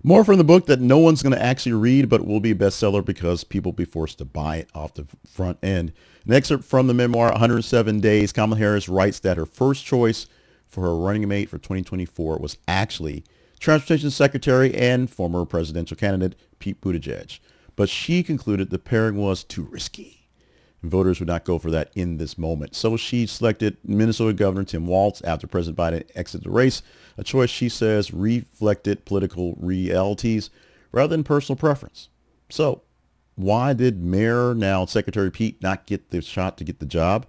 More from the book that no one's going to actually read, but will be a bestseller because people will be forced to buy it off the front end. An excerpt from the memoir, 107 Days. Kamala Harris writes that her first choice for her running mate for 2024 was actually Transportation Secretary and former presidential candidate Pete Buttigieg. But she concluded the pairing was too risky. Voters would not go for that in this moment. So she selected Minnesota Governor Tim Walz after President Biden exited the race, a choice she says reflected political realities rather than personal preference. So why did Mayor, now Secretary Pete, not get the shot to get the job?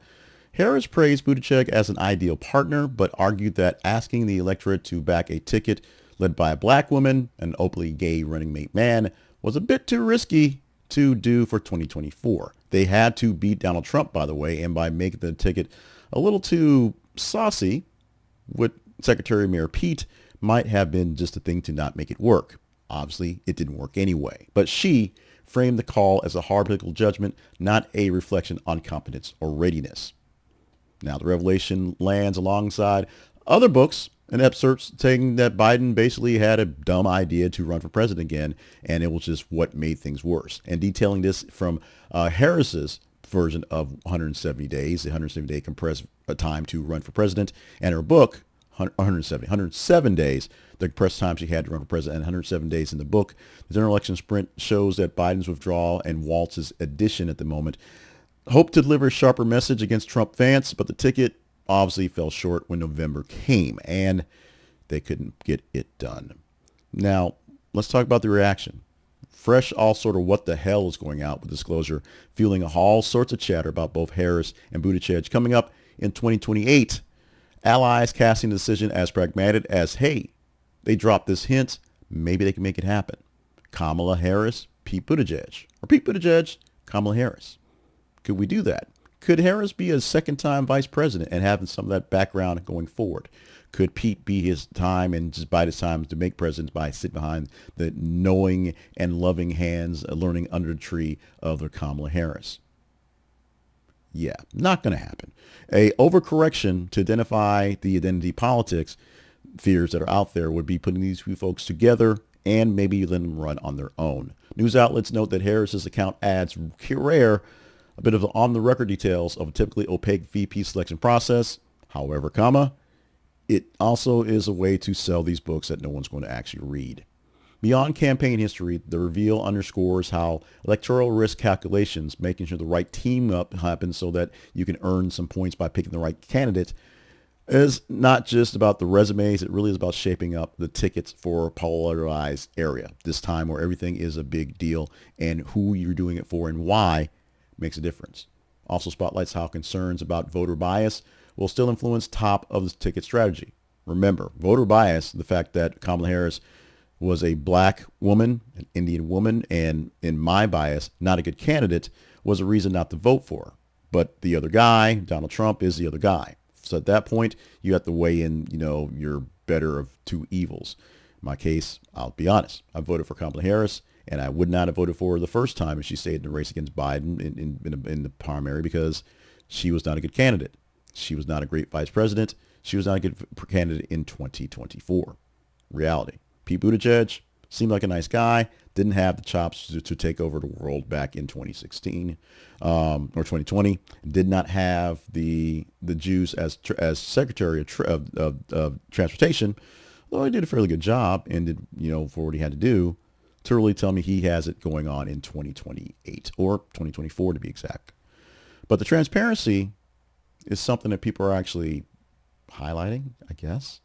Harris praised Buttigieg as an ideal partner, but argued that asking the electorate to back a ticket led by a black woman, an openly gay running mate man, was a bit too risky to do for 2024. They had to beat Donald Trump, by the way, and by making the ticket a little too saucy, what Secretary Mayor Pete might have been just a thing to not make it work. Obviously, it didn't work anyway. But she framed the call as a hard political judgment, not a reflection on competence or readiness. Now, the revelation lands alongside other books and excerpts saying that Biden basically had a dumb idea to run for president again, and it was just what made things worse. And detailing this from Harris's version of 170 days, the 170-day compressed time to run for president, and her book, 107 days, the compressed time she had to run for president, and 107 days in the book. The general election sprint shows that Biden's withdrawal and Walz's addition at the moment hoped to deliver a sharper message against Trump fans, but the ticket obviously fell short when November came, and they couldn't get it done. Now, let's talk about the reaction. Fresh, all sort of what the hell is going out with disclosure, fueling all sorts of chatter about both Harris and Buttigieg coming up in 2028. Allies casting the decision as pragmatic as, hey, they dropped this hint, maybe they can make it happen. Kamala Harris, Pete Buttigieg. Or Pete Buttigieg, Kamala Harris. Could we do that? Could Harris be a second-time vice president and having some of that background going forward? Could Pete be his time and just bide his time to make president by sitting behind the knowing and loving hands, learning under the tree of the Kamala Harris? Yeah, not going to happen. A overcorrection to identify the identity politics fears that are out there would be putting these two folks together and maybe letting them run on their own. News outlets note that Harris's account adds rare a bit of the on-the-record details of a typically opaque VP selection process. However, it also is a way to sell these books that no one's going to actually read. Beyond campaign history, the reveal underscores how electoral risk calculations, making sure the right team up happens so that you can earn some points by picking the right candidate, is not just about the resumes. It really is about shaping up the tickets for a polarized area. This time where everything is a big deal and who you're doing it for and why makes a difference. Also spotlights how concerns about voter bias will still influence top of the ticket strategy. Remember, voter bias, the fact that Kamala Harris was a black woman, an Indian woman, and in my bias, not a good candidate, was a reason not to vote for her. But the other guy, Donald Trump, is the other guy. So at that point, you have to weigh in, your better of two evils. In my case, I'll be honest, I voted for Kamala Harris, and I would not have voted for her the first time if she stayed in the race against Biden in the primary because she was not a good candidate. She was not a great vice president. She was not a good candidate in 2024. Reality. Pete Buttigieg seemed like a nice guy, didn't have the chops to take over the world back in 2016 or 2020, did not have the juice as Secretary of Transportation, although he did a fairly good job and did, for what he had to do, to really tell me he has it going on in 2028 or 2024 to be exact. But the transparency is something that people are actually highlighting, I guess.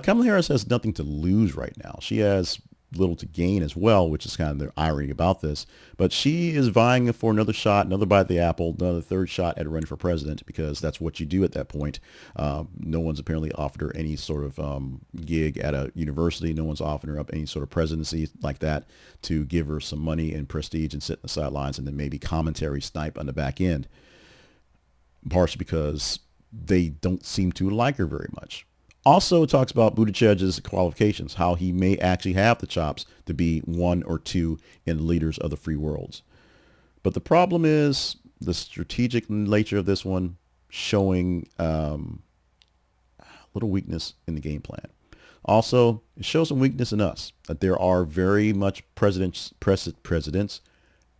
Kamala Harris has nothing to lose right now. She has little to gain as well, which is kind of the irony about this. But she is vying for another shot, another bite of the apple, another third shot at running for president, because that's what you do at that point. No one's apparently offered her any sort of gig at a university. No one's offered her up any sort of presidency like that to give her some money and prestige and sit in the sidelines and then maybe commentary snipe on the back end. Partially because they don't seem to like her very much. Also, it talks about Buttigieg's qualifications, how he may actually have the chops to be one or two in the leaders of the free worlds. But the problem is the strategic nature of this one showing little weakness in the game plan. Also, it shows some weakness in us that there are very much presidents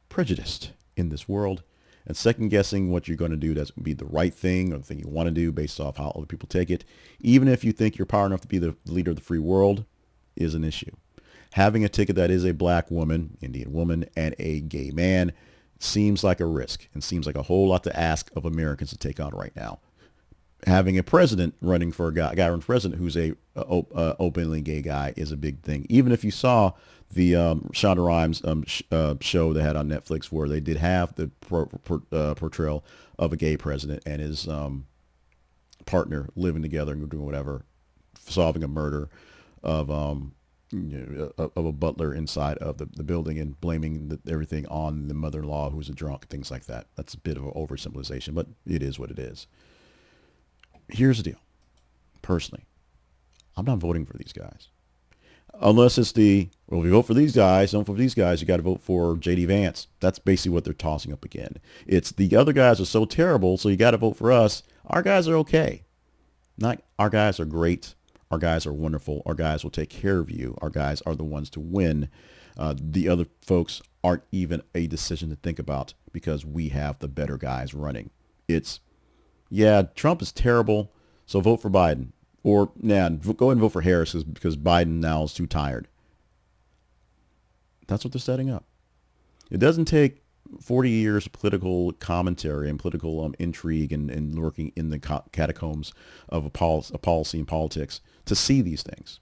prejudiced in this world, and second guessing what you're going to do that's going to be the right thing or the thing you want to do based off how other people take it, even if you think you're powerful enough to be the leader of the free world, is an issue. Having a ticket that is a black woman, Indian woman, and a gay man seems like a risk and seems like a whole lot to ask of Americans to take on right now. Having a president running for a guy running for president who's a openly gay guy is a big thing. Even if you saw the Shonda Rhimes show they had on Netflix where they did have the portrayal of a gay president and his partner living together and doing whatever, solving a murder of of a butler inside of the building and blaming everything on the mother-in-law who's a drunk, things like that. That's a bit of an oversimplification, but it is what it is. Here's the deal. Personally, I'm not voting for these guys. Unless it's if you vote for these guys, don't vote for these guys, you got to vote for J.D. Vance. That's basically what they're tossing up again. It's the other guys are so terrible, so you got to vote for us. Our guys are okay. Not our guys are great. Our guys are wonderful. Our guys will take care of you. Our guys are the ones to win. The other folks aren't even a decision to think about because we have the better guys running. Yeah, Trump is terrible, so vote for Biden. Or, go ahead and vote for Harris because Biden now is too tired. That's what they're setting up. It doesn't take 40 years of political commentary and political intrigue and lurking in the catacombs of a policy and politics to see these things.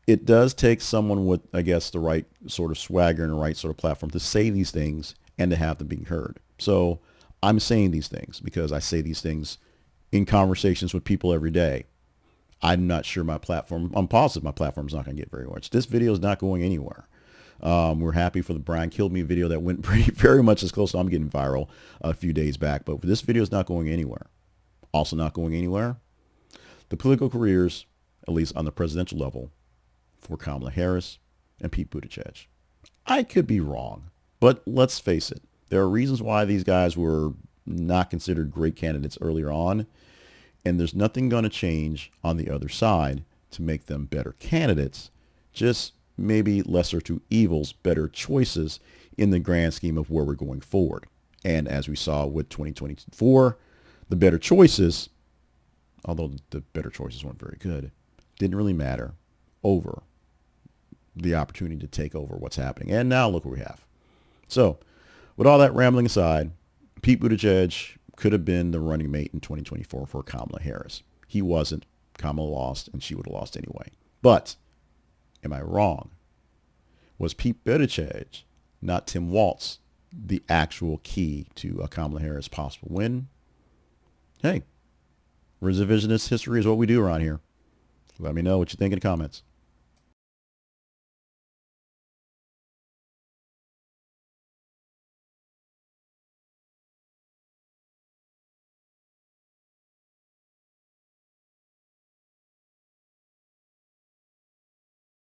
It does take someone with, I guess, the right sort of swagger and the right sort of platform to say these things and to have them being heard. So I'm saying these things because I say these things in conversations with people every day. I'm not sure I'm positive my platform is not going to get very much. This video is not going anywhere. We're happy for the Brian Killed Me video that went very much as close to I'm getting viral a few days back, but this video is not going anywhere. Also not going anywhere, the political careers, at least on the presidential level, for Kamala Harris and Pete Buttigieg. I could be wrong, but let's face it. There are reasons why these guys were not considered great candidates earlier on, and there's nothing going to change on the other side to make them better candidates, just maybe lesser to evils, better choices in the grand scheme of where we're going forward. And as we saw with 2024, the better choices, although the better choices weren't very good, didn't really matter over the opportunity to take over what's happening. And now look what we have. So with all that rambling aside, Pete Buttigieg could have been the running mate in 2024 for Kamala Harris. He wasn't. Kamala lost, and she would have lost anyway. But am I wrong? Was Pete Buttigieg, not Tim Walz, the actual key to a Kamala Harris possible win? Hey, revisionist history is what we do around here. Let me know what you think in the comments.